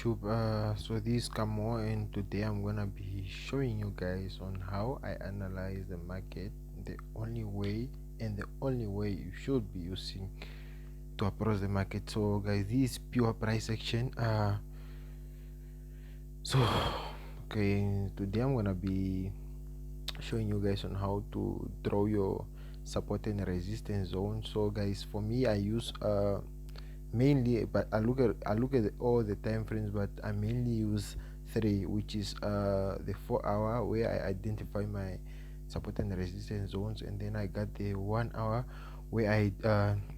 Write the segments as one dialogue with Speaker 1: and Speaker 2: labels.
Speaker 1: YouTube. So this is Kamo, and today I'm gonna be showing you guys on how I analyze the market, the only way and the only way you should be using to approach the market. So guys, this is pure price action. So okay, today I'm gonna be showing you guys on how to draw your support and resistance zone. So guys, for me, I use mainly, but I look at all the time frames, but I mainly use three, which is the 4 hour, where I identify my support and resistance zones, and then I got the 1 hour, where I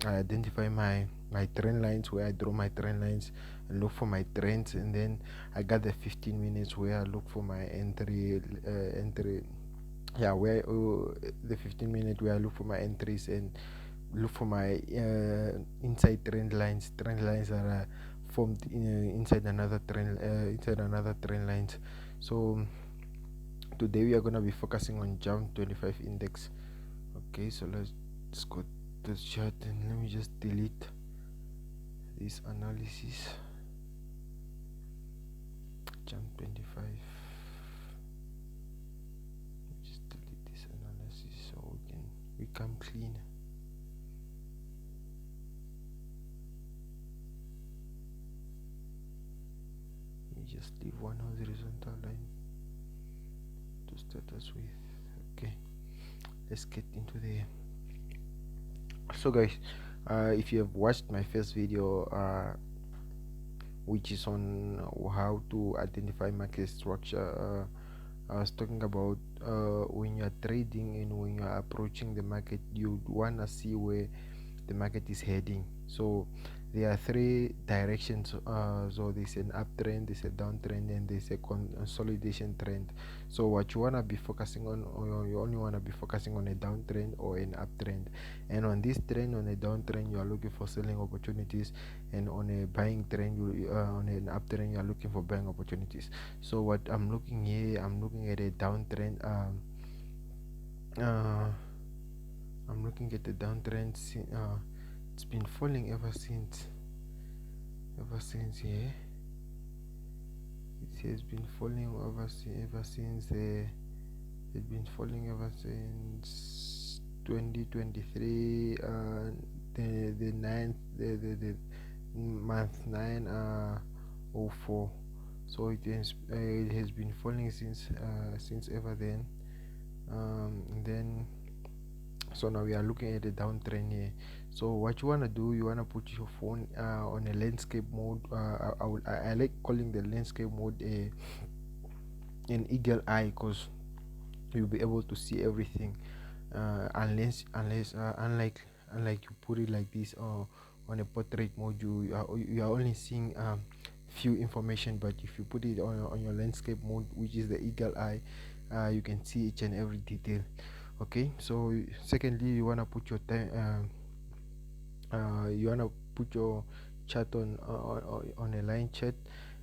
Speaker 1: identify my trend lines, where I draw my trend lines and look for my trends, and then I got the 15 minutes, where I look for my entry, yeah, where the 15 minute, where I look for my entries and look for my inside trend lines that are formed inside another trend lines. So today we are going to be focusing on jump 25 index. Okay, so let's go to the chart, and let me just delete this analysis. Jump 25, just delete this analysis so we can become clean. Just leave one horizontal line to start us with. Okay, let's get into the. So guys, if you have watched my first video, which is on how to identify market structure, I was talking about when you are trading and when you are approaching the market, you wanna see where the market is heading. So there are three directions. So there's an uptrend, there's a downtrend, and there's a consolidation trend. So what you wanna be focusing on, or you only wanna be focusing on a downtrend or an uptrend. And on this trend, on a downtrend, you are looking for selling opportunities, and on a buying trend, on an uptrend, you are looking for buying opportunities. So what I'm looking here, I'm looking at a downtrend. Uh, I'm looking at the downtrend. It's been falling ever since here. It has been falling ever since it's been falling ever since 2023, the ninth, the month 9, 04. So it has been falling since ever then. And then, so now we are looking at the downtrend here. So what you want to do, you want to put your phone on a landscape mode. I like calling the landscape mode an eagle eye, because you'll be able to see everything, unlike you put it like this, or on a portrait mode, you are only seeing few information. But if you put it on your landscape mode, which is the eagle eye, you can see each and every detail. Okay, so secondly, you want to put your time, you want to put your chart on a line chart.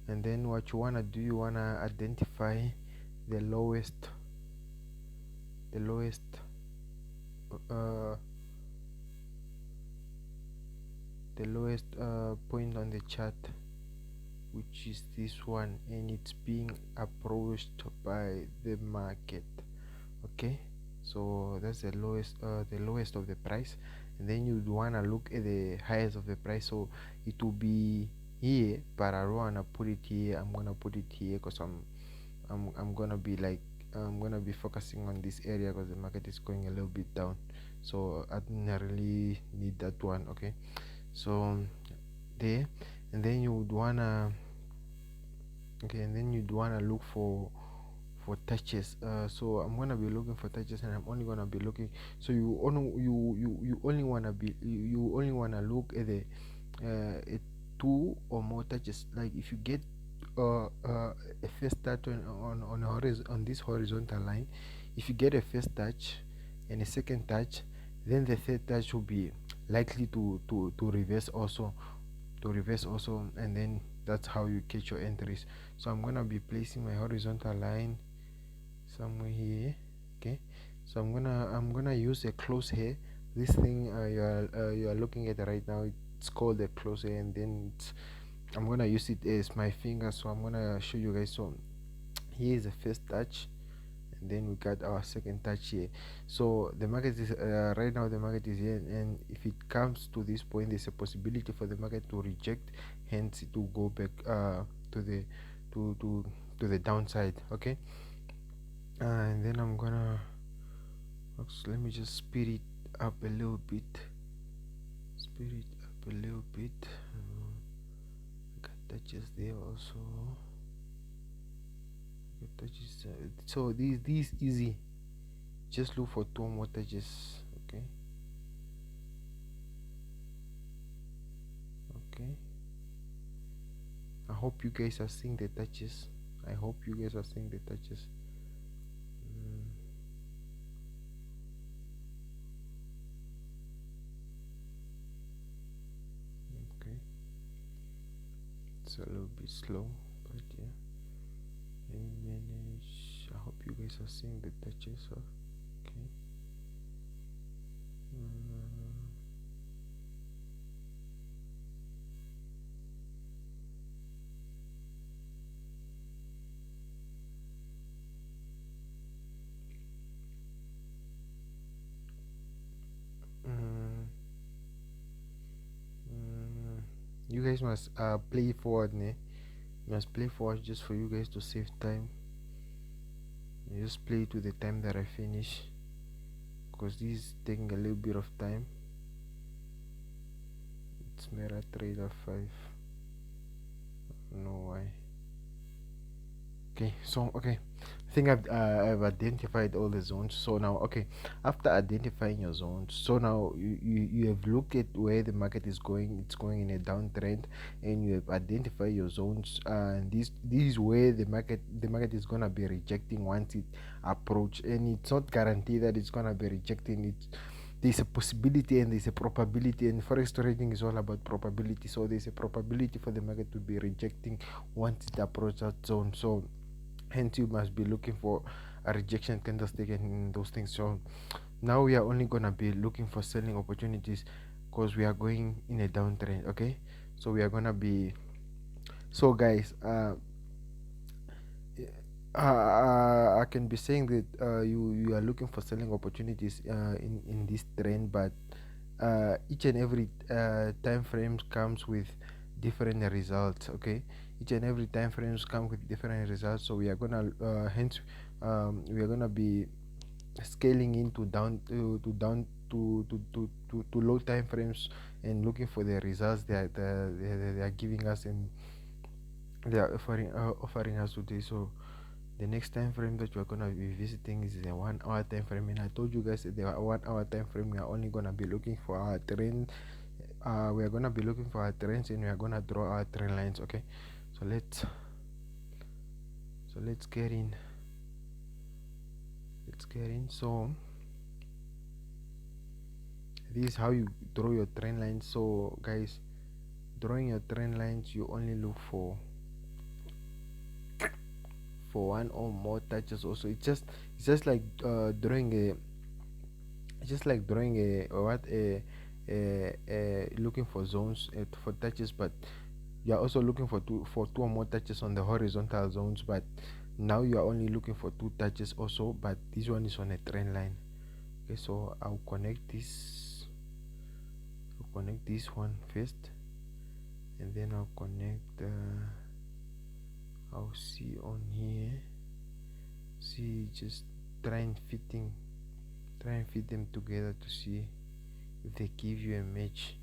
Speaker 1: And then what you want to do, you want to identify the lowest the lowest uh, point on the chart, which is this one, and it's being approached by the market. Okay, so that's the lowest of the price. And then you want to look at the highest of the price. So it will be here, but I don't want to put it here. I'm gonna put it here because I'm gonna be like, I'm gonna be focusing on this area because the market is going a little bit down. So I don't really need that one. Okay, so there. And then you would wanna look for touches. So I'm gonna be looking for touches, and I'm only gonna be looking. So you only wanna look at the at two or more touches. Like if you get a first touch on this horizontal line, if you get a first touch and a second touch, then the third touch will be likely to reverse also, and then that's how you catch your entries. So I'm gonna be placing my horizontal line somewhere here. Okay, so I'm gonna use a close hair. This thing you are looking at right now, it's called a close hair, and then I'm gonna use it as my finger, so I'm gonna show you guys. So here is the first touch, and then we got our second touch here. So the market is right now, the market is here, and if it comes to this point, there's a possibility for the market to reject, hence to go back to the to to to the downside. Okay. And then I'm gonna let me just speed it up a little bit. Speed it up a little bit. Got touches there also. Got touches. So these easy. Just look for two more touches. Okay. Okay. I hope you guys are seeing the touches. I hope you guys are seeing the touches. Mm, okay. It's a little bit slow, but yeah. Let me manage. I hope you guys are seeing the touches. Okay. Mm, mm, you guys must play forward, ne? You must play forward just for you guys to save time. You just play to the time that I finish, because this is taking a little bit of time. It's Meta Trader 5. I don't know why. Okay, so okay, I think I've identified all the zones. So now, okay, after identifying your zones, so now you have looked at where the market is going. It's going in a downtrend, and you have identified your zones. And this is where the market is gonna be rejecting once it approach, and it's not guaranteed that it's gonna be rejecting it. There's a possibility and there's a probability, and forex trading is all about probability. So there's a probability for the market to be rejecting once it approaches that zone. So hence you must be looking for a rejection candlestick and those things. So now we are only gonna be looking for selling opportunities because we are going in a downtrend. Okay, so we are gonna be, so guys, I can be saying that you are looking for selling opportunities in this trend, but each and every time frames comes with different results. Okay, each and every time frames come with different results. So we are gonna hence we are gonna be scaling into down to down to low time frames and looking for the results that they are giving us and they are offering us today. So the next time frame that you're gonna be visiting is the 1 hour time frame, and I told you guys that the 1 hour time frame we are only gonna be looking for our trend. We are gonna be looking for our trends, and we are gonna draw our trend lines. Okay, so let's get in. Let's get in. So this is how you draw your trend lines. So guys, drawing your trend lines, you only look for one or more touches. Also, it's just like drawing a just like drawing looking for zones for touches, but you are also looking for two or more touches on the horizontal zones, but now you are only looking for two touches also, but this one is on a trend line. Okay, so I'll connect this one first, and then I'll see on here, see, just try and fit them together to see if they give you a match.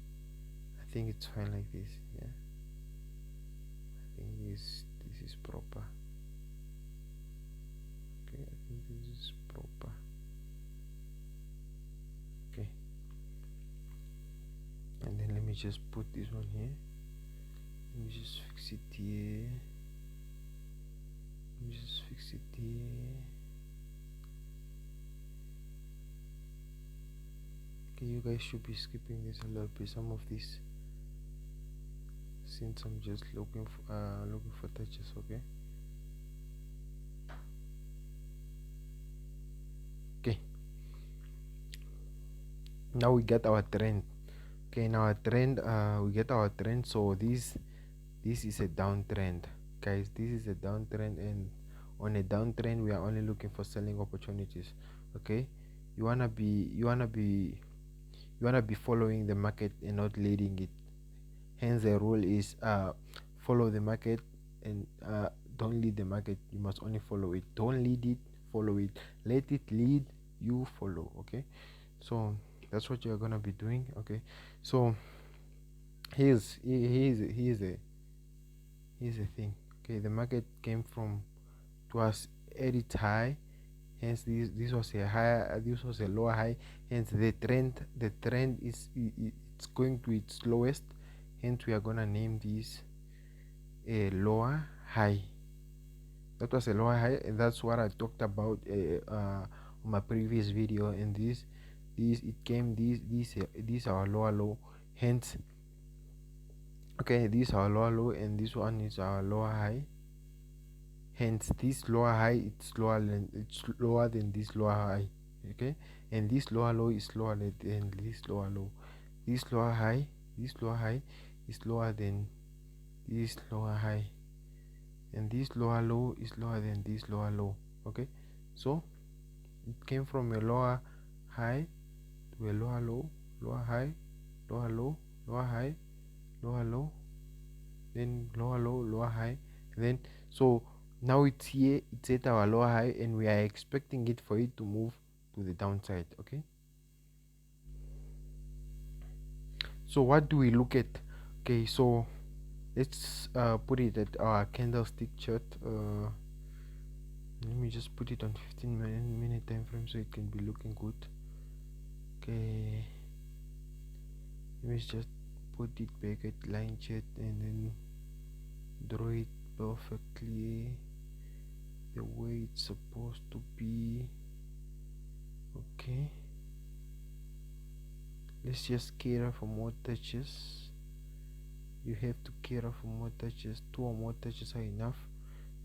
Speaker 1: I think it's fine like this. Yeah, I think this is proper. Okay, I think this is proper. Okay, and then let me just put this one here. Let me just fix it here. Okay, you guys should be skipping this a little bit, some of this, since I'm just looking for touches. Okay. Okay. Now we get our trend. Okay, now our trend. We get our trend. So this this is a downtrend, guys. This is a downtrend, and on a downtrend we are only looking for selling opportunities. Okay, you wanna be you wanna be you wanna be following the market and not leading it. Hence the rule is follow the market, and don't lead the market. You must only follow it. Don't lead it, follow it. Let it lead, you follow. Okay, so that's what you're gonna be doing. Okay, so here's a thing. Okay, the market came from, it was at its high, hence this was a higher, this was a lower high, hence the trend is it's going to its lowest, hence we are gonna name this a lower high. That was a lower high, and that's what I talked about on my previous video. And this it came this our lower low, hence. Okay, this is our lower low, and this one is our lower high. Hence, this lower high it's lower than this lower high. Okay, and this lower low is lower than this lower low. This lower high, this lower high is lower than this lower high, and this lower low is lower than this lower low. Okay, so it came from a lower high to a lower low, lower high, lower low, lower high, lower low, then lower low, lower high, and then so now it's here, it's at our lower high, and we are expecting it for it to move to the downside. Okay, so what do we look at? Okay, so let's put it at our candlestick chart. Let me just put it on 15-minute time frame so it can be looking good. Okay, let me just put it back at line chart and then draw it perfectly the way it's supposed to be. Okay, let's just cater for more touches. You have to cater for more touches. 2 or more touches are enough,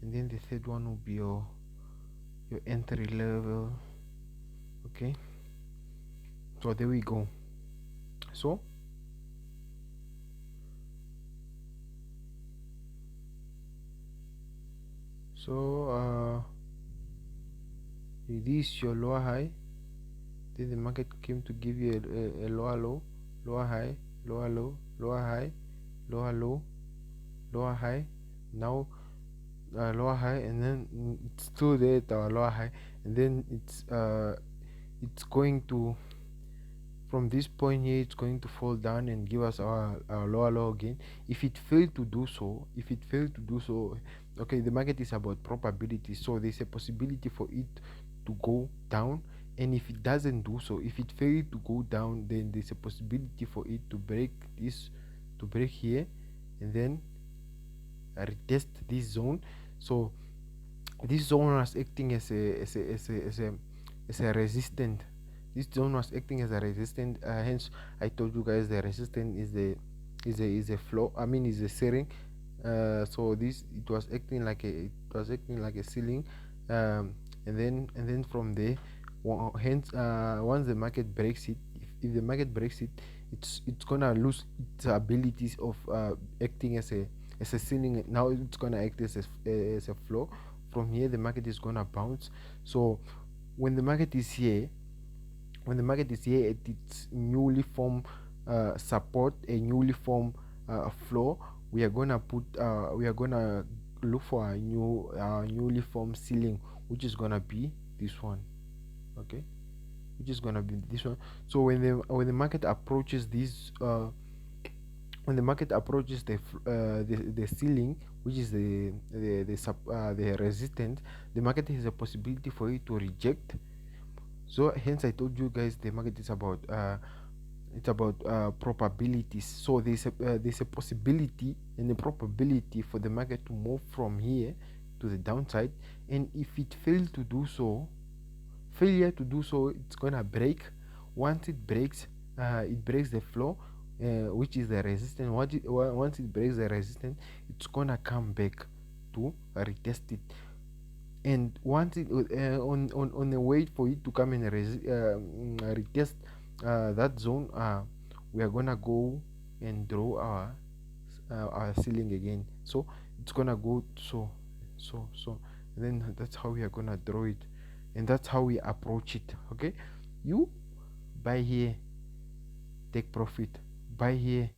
Speaker 1: and then the third one will be your entry level. Okay, so there we go. So this is your lower high, then the market came to give you a lower low, lower high, lower low, lower high, lower low, lower high, now lower high, and then it's still there at our lower high, and then it's going to, from this point here, it's going to fall down and give us our lower low again. If it failed to do so, okay, the market is about probability, so there's a possibility for it to go down, and if it doesn't do so, if it failed to go down, then there's a possibility for it to break here, and then retest this zone. So this zone was acting as a resistant. This zone was acting as a resistant, hence I told you guys the resistance is a floor, I mean is a ceiling. So it was acting like a ceiling, and then from there, hence once the market breaks it, if the market breaks it, it's gonna lose its abilities of acting as a ceiling. Now it's gonna act as a floor. From here the market is gonna bounce. So when the market is here at its newly formed support, a newly formed floor, we are gonna look for a newly formed ceiling, which is gonna be this one. Okay, which is gonna be this one. So when the market approaches this when the market approaches the ceiling, which is the resistance, the market has a possibility for it to reject. So hence I told you guys the market is about probabilities. So there's a possibility and a probability for the market to move from here to the downside, and if it fails to do so, it's gonna break. Once it breaks the floor, which is the resistance. Once it breaks the resistance, it's gonna come back to retest it, and once it on the way for it to come and retest that zone, we are gonna go and draw our ceiling again. So it's gonna go so and then that's how we are gonna draw it, and that's how we approach it. Okay, you buy here, take profit, buy here,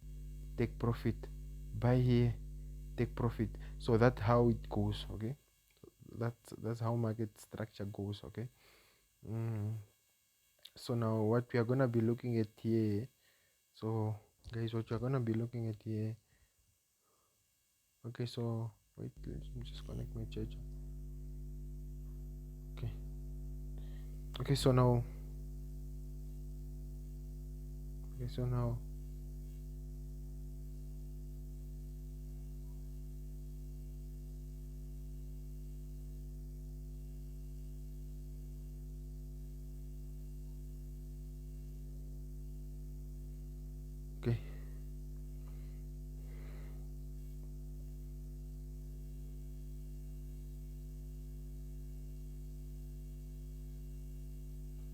Speaker 1: take profit, buy here, take profit. So that's how it goes. Okay, that's how market structure goes. Okay. mm. So now what we are gonna be looking at here, so guys, what you're gonna be looking at here. Okay, so wait, let me just connect my charger. Okay. Okay, so now. Okay, so now. Okay.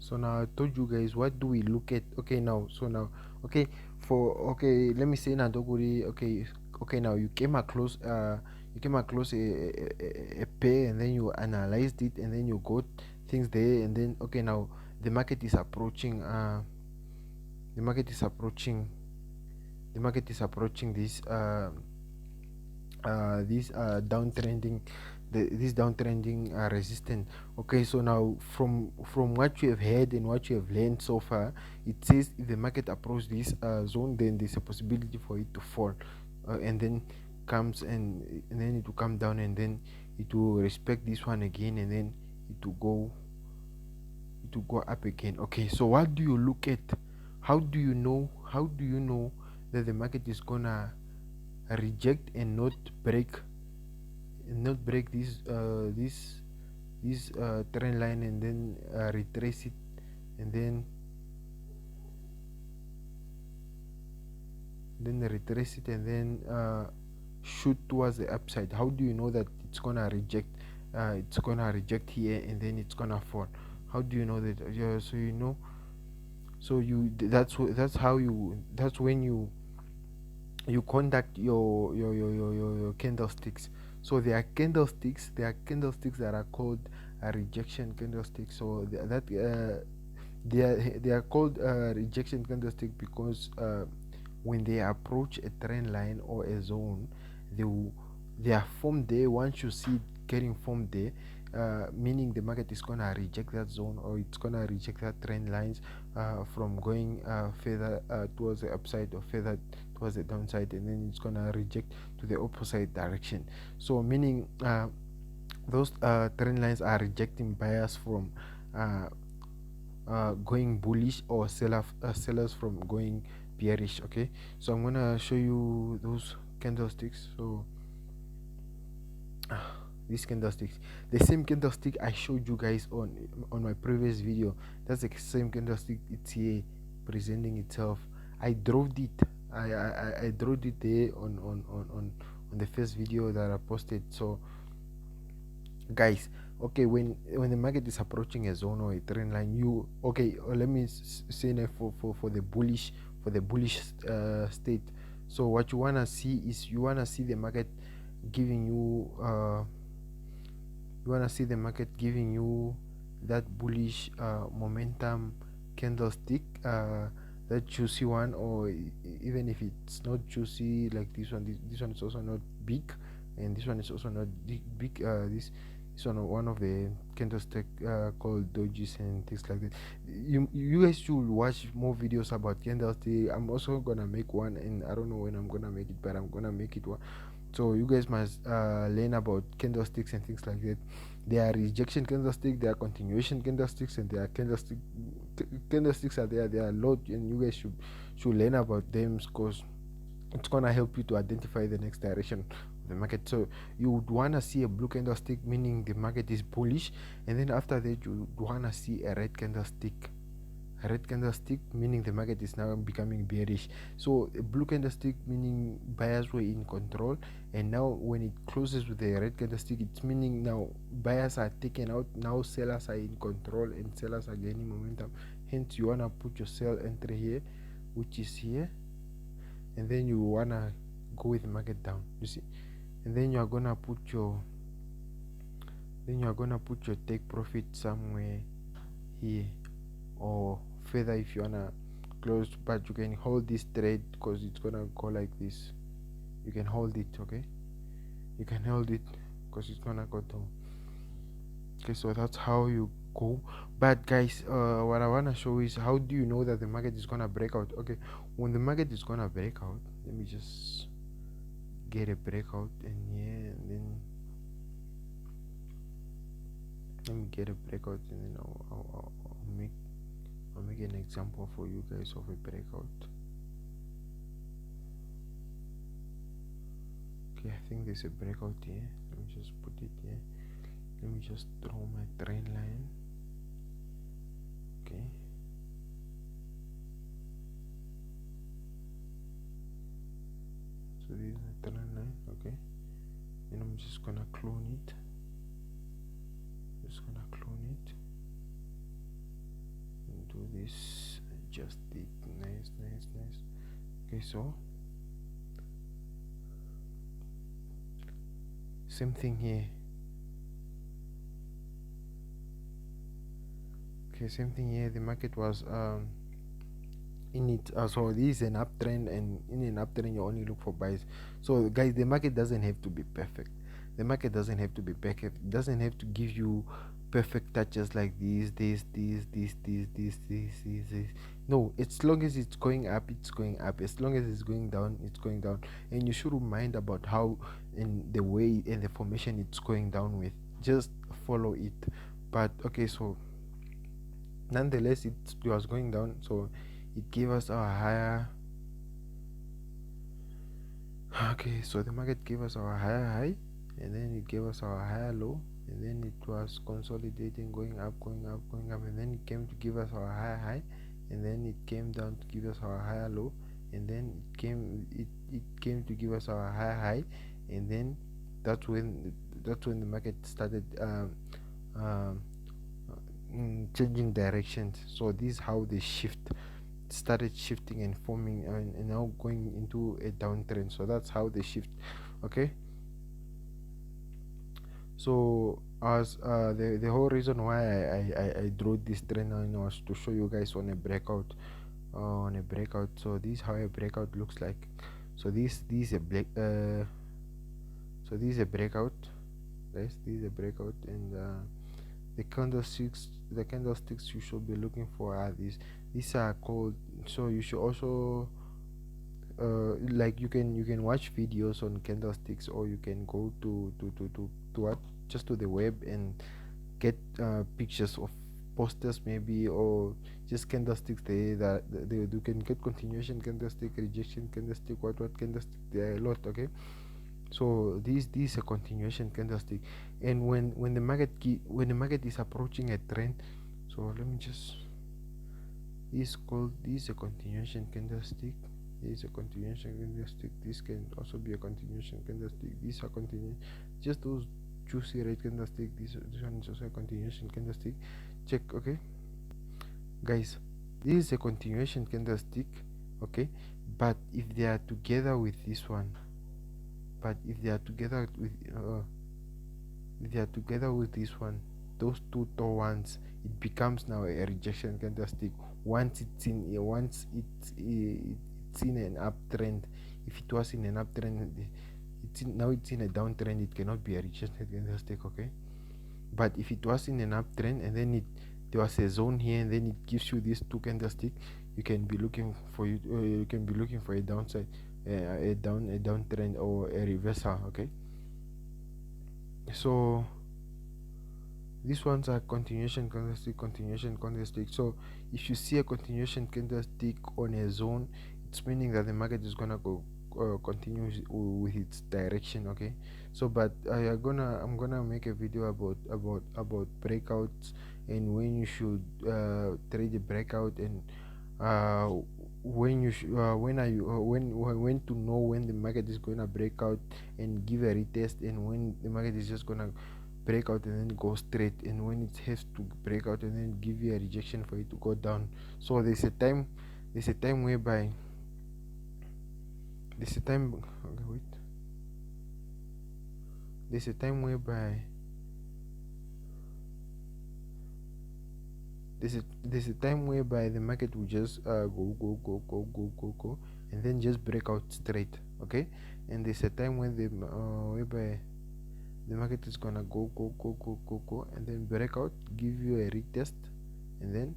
Speaker 1: So now I told you guys what do we look at. Okay, now so now, okay, for okay, let me say now Doguri, okay, okay, now you came across a pair, and then you analyzed it, and then you got things there, and then okay, now the market is approaching the market is approaching the market is approaching this downtrending, this downtrending resistant. Okay, so now from what you have heard and what you have learned so far, it says if the market approaches this zone, then there's a possibility for it to fall, and then and then it will come down, and then it will respect this one again, and then it will go up again. Okay, so what do you look at? How do you know that the market is gonna reject and not break this trend line, and then retrace it, and then retrace it, and then shoot towards the upside? How do you know that it's gonna reject here, and then it's gonna fall? How do you know that? Yeah, so you know, so you that's how you that's when you conduct your candlesticks. So there are candlesticks that are called rejection candlesticks. So they are called rejection candlestick because when they approach a trend line or a zone, they will they are formed there. Once you see it getting formed there, meaning the market is gonna reject that zone, or it's gonna reject that trend lines from going further towards the upside, or further towards the downside, and then it's gonna reject to the opposite direction. So meaning those trend lines are rejecting buyers from uh, going bullish, or sellers from going bearish. Okay, so I'm gonna show you those candlesticks. So these candlesticks, the same candlestick I showed you guys on my previous video, that's the same candlestick. It's here presenting itself. I drove it. I drove it there on the first video that I posted. So guys, okay, when the market is approaching a zone or a trend line, you okay, let me say now for the bullish state. So what you want to see is you want to see the market giving you that bullish momentum candlestick, that juicy one, or even if it's not juicy like this one, this one is also not big, and this one is also not big. This one of the candlestick called dojis and things like that. You guys should watch more videos about candlestick. I'm also gonna make one, and I don't know when I'm gonna make it, but I'm gonna make it one. So you guys must learn about candlesticks and things like that. There are rejection candlesticks, there are continuation candlesticks, and there are candlesticks are there are a lot, and you guys should learn about them, because it's gonna help you to identify the next direction of the market. So you would wanna see a blue candlestick, meaning the market is bullish, and then after that you would wanna see a red candlestick. A red candlestick meaning the market is now becoming bearish. So a blue candlestick meaning buyers were in control, and now when it closes with a red candlestick, it's meaning now buyers are taken out, now sellers are in control, and sellers are gaining momentum. Hence you wanna put your sell entry here, which is here, and then you wanna go with the market down, you see, and then you're gonna put your take profit somewhere here or further if you wanna close, but you can hold this trade because it's gonna go like this. You can hold it, okay? You can hold it because it's gonna go down. Okay, so that's how you go. But guys, what I wanna show is how do you know that the market is gonna break out? Okay, when the market is gonna break out, let me just get a breakout in here, and then let me get a breakout, and then I'll make an example for you guys of a breakout. Okay, I think there's a breakout here. Let me just put it here. Let me just draw my trend line. Okay. So this is the trend line, okay. And I'm just gonna clone it. And do this. Adjust it. Nice. Okay, so same thing here. Okay, same thing here. The market was in it, so this is an uptrend, and in an uptrend you only look for buys. So guys, the market doesn't have to be perfect. The market doesn't have to be perfect. It doesn't have to give you perfect touches like this. No, as long as it's going up, it's going up. As long as it's going down, it's going down. And you should mind about how in the way and the formation it's going down with. Just follow it. But okay, so nonetheless it was going down, so it gave us our higher. Okay, so the market gave us our higher high, and then it gave us our higher low, and then it was consolidating, going up, and then it came to give us our higher high, and then it came down to give us our higher low, and then it came to give us our higher high, and then that's when the market started changing directions. So this is how they started shifting and forming, and now going into a downtrend. So that's how they shift. Okay, so as the whole reason why I drew this trend line was to show you guys on a breakout. So this is how a breakout looks like. So this is a black so this is a breakout, guys. This is a breakout, and the candlesticks you should be looking for are these are called. So you should also like you can watch videos on candlesticks, or you can go to what, just to the web and get pictures of posters maybe, or just candlesticks there that you can get continuation candlestick, rejection candlestick, what candlestick, there are a lot. Okay, so this is a continuation candlestick, and when the market is approaching a trend, so let me just, this is a continuation candlestick. This is a continuation candlestick. This can also be a continuation candlestick. These are continuation, just those juicy red candlestick. This one is also a continuation candlestick. Check. Okay, guys, this is a continuation candlestick. Okay, but if they are together with this one, this one, those two tall ones, it becomes now a rejection candlestick. Once it's in an uptrend. If it was in an uptrend, now it's in a downtrend, it cannot be a rejection candlestick. Okay, but if it was in an uptrend and then there was a zone here, and then it gives you these two candlestick, you can be looking for a downside, a downtrend, or a reversal. Okay, so these ones are continuation candlestick. So if you see a continuation candlestick on a zone, it's meaning that the market is gonna go continue with its direction. Okay, so but I'm gonna make a video about breakouts, and when you should trade a breakout, and when you when to know when the market is gonna break out and give a retest, and when the market is just gonna break out and then go straight, and when it has to break out and then give you a rejection for it to go down. So there's a time whereby there's a time. Okay, wait. There's a time whereby there's a time whereby the market will just go, and then just break out straight. Okay, and there's a time when the whereby the market is gonna go, and then break out, give you a retest, and then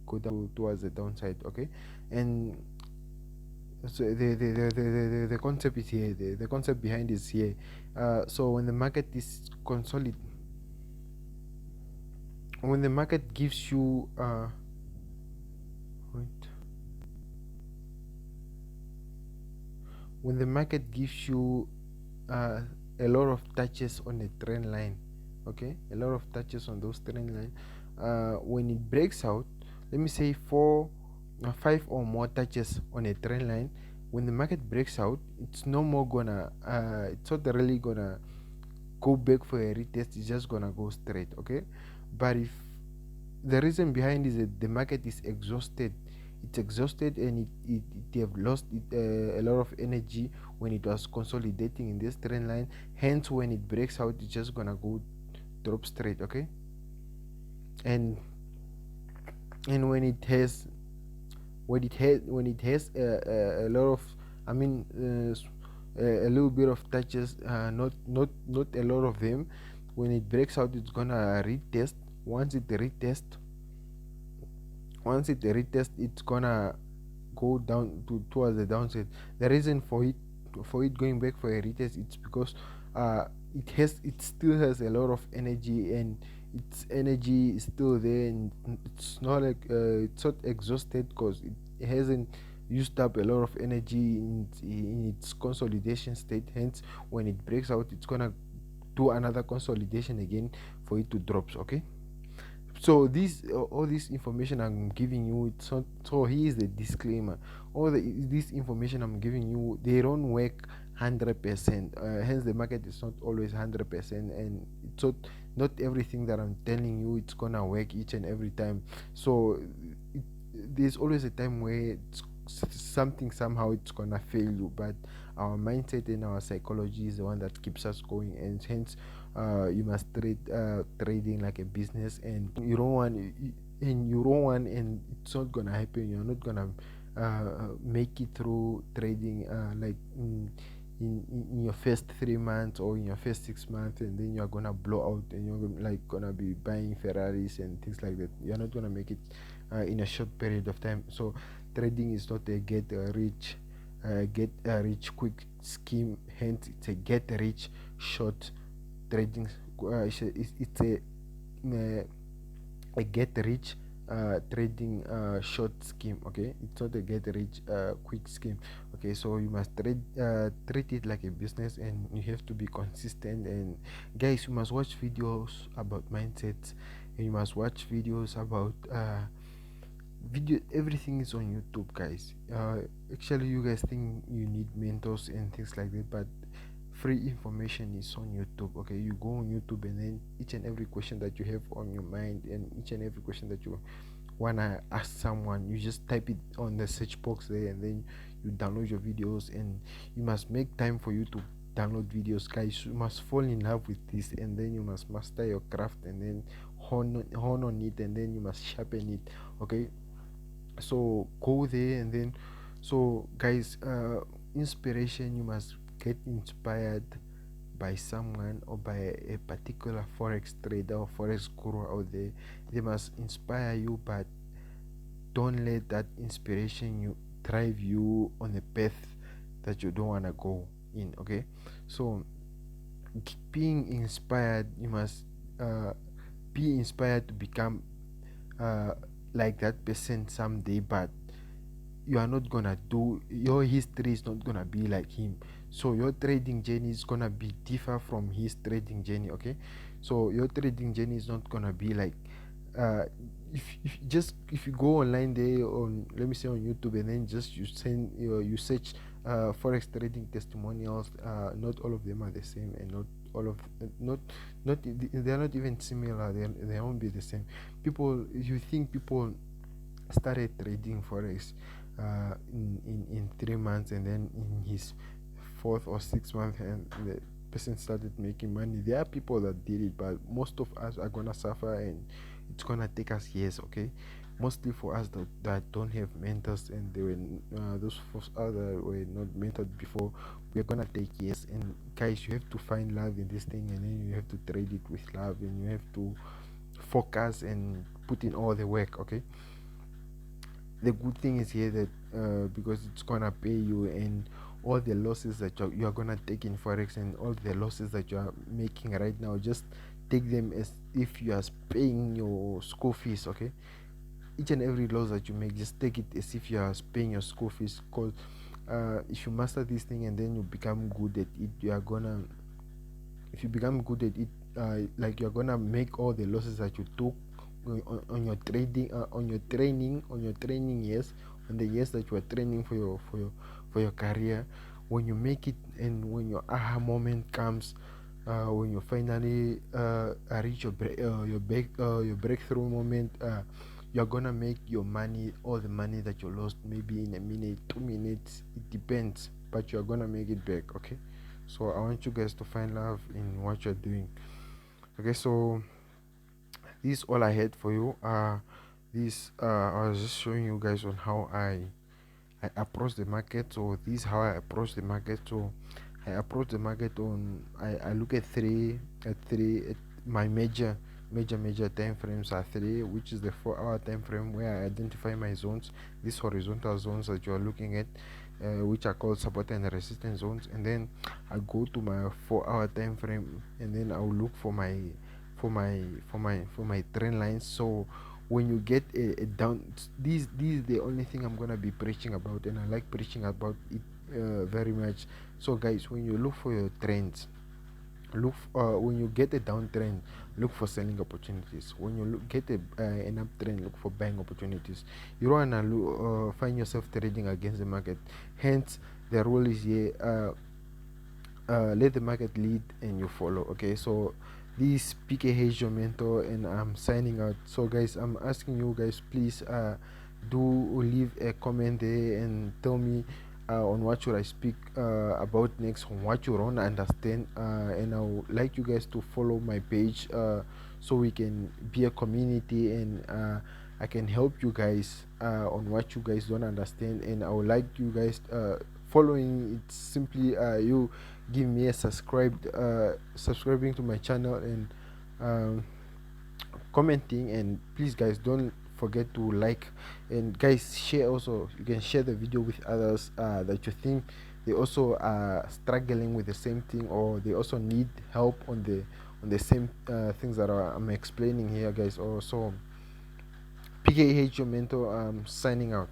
Speaker 1: go down towards the downside. Okay, and so the concept is here. The concept behind is here. So when the market is consolid, when the market gives you wait, when the market gives you a lot of touches on a trend line, okay, a lot of touches on those trend line, when it breaks out, let me say five or more touches on a trend line, when the market breaks out, it's no more gonna it's not really gonna go back for a retest, it's just gonna go straight. Okay, but if the reason behind is that the market is exhausted, it's exhausted, and it have lost a lot of energy when it was consolidating in this trend line. Hence when it breaks out, it's just gonna go drop straight. Okay, and when it has a lot of, I mean, a little bit of touches, not a lot of them, when it breaks out, it's gonna retest. Once it retest, it's gonna go down towards the downside. The reason for it going back for a retest, it's because it still has a lot of energy, and its energy is still there, and it's not like it's not exhausted because it hasn't used up a lot of energy in its consolidation state. Hence when it breaks out, it's gonna do another consolidation again for it to drop. Okay, so this all this information I'm giving you, it's not, so here's the disclaimer. This information I'm giving you, they don't work 100%. Hence the market is not always 100%, and it's not everything that I'm telling you it's gonna work each and every time. So it, there's always a time where something somehow it's gonna fail you, but our mindset and our psychology is the one that keeps us going, and hence you must trading like a business, and and it's not gonna happen. You're not gonna make it through trading like in your first 3 months or in your first 6 months, and then you're gonna blow out, and you're gonna be buying Ferraris and things like that. You're not gonna make it in a short period of time. So trading is not a get rich quick scheme. Hence it's a get rich short trading. It's a get rich trading short scheme. Okay, it's not a get rich quick scheme. Okay, so you must treat it like a business, and you have to be consistent. And guys, you must watch videos about mindsets, and you must watch videos about everything is on YouTube, guys. Actually, you guys think you need mentors and things like that, but free information is on YouTube. Okay, you go on YouTube, and then each and every question that you have on your mind, and each and every question that you wanna ask someone, you just type it on the search box there, and then you download your videos. And you must make time for you to download videos, guys. You must fall in love with this, and then you must master your craft, and then hone on it, and then you must sharpen it. Okay, so go there, and then, so guys, inspiration, you must get inspired by someone or by a particular forex trader or forex guru out there. They must inspire you, but don't let that inspiration you drive you on a path that you don't want to go in. Okay, so being inspired, you must be inspired to become uh, like that person someday, but you are not gonna do, your history is not gonna be like him. So your trading journey is gonna be differ from his trading journey. Okay, so your trading journey is not gonna be like uh if you go online there, on, let me say, on YouTube, and then just you search forex trading testimonials, not all of them are the same, and not all of not not they're not even similar. They won't be the same. People, you think people started trading forex in 3 months, and then in his fourth or sixth month, and the person started making money. There are people that did it, but most of us are gonna suffer, and it's gonna take us years. Okay, mostly for us that don't have mentors, and they were those of us that were not mentored before, we're gonna take years. And guys, you have to find love in this thing, and then you have to trade it with love, and you have to focus and put in all the work. Okay, the good thing is here that because it's gonna pay you, and all the losses that you're gonna take in forex, and all the losses that you are making right now, just take them as if you are paying your school fees. Okay, each and every loss that you make, just take it as if you are paying your school fees. Because if you master this thing and then you become good at it, you are gonna if you become good at it, like you're gonna make all the losses that you took on your trading, on your training years, on the years that you are training for your career. When you make it, and when your aha moment comes, when you finally reach your breakthrough moment, you're gonna make your money, all the money that you lost, maybe in a minute, 2 minutes, it depends, but you're gonna make it back. Okay, so I want you guys to find love in what you're doing. Okay, so this is all I had for you. This I was just showing you guys on how I approach the market. So this is how I approach the market. So I approach the market on I look at three at my major time frames are three, which is the 4 hour time frame, where I identify my zones, these horizontal zones that you are looking at, which are called support and resistance zones. And then I go to my 4 hour time frame, and then I'll look for my trend lines. So when you get a down, this is the only thing I'm gonna be preaching about, and I like preaching about it very much. So guys, when you look for your trends, when you get a downtrend, look for selling opportunities. When you get an uptrend, look for buying opportunities. You don't wanna find yourself trading against the market. Hence, the rule is here: let the market lead and you follow. Okay, so this PKH your mentor, and I'm signing out. So guys, I'm asking you guys, please do leave a comment there and tell me on what should I speak about next, on what you don't understand, and I would like you guys to follow my page, so we can be a community, and I can help you guys on what you guys don't understand. And I would like you guys following. It's simply you give me a subscribing to my channel, and um, commenting. And please guys, don't forget to like, and guys, share also. You can share the video with others that you think they also are struggling with the same thing, or they also need help on the same things that I'm explaining here, guys. Also, PKH your mentor, signing out.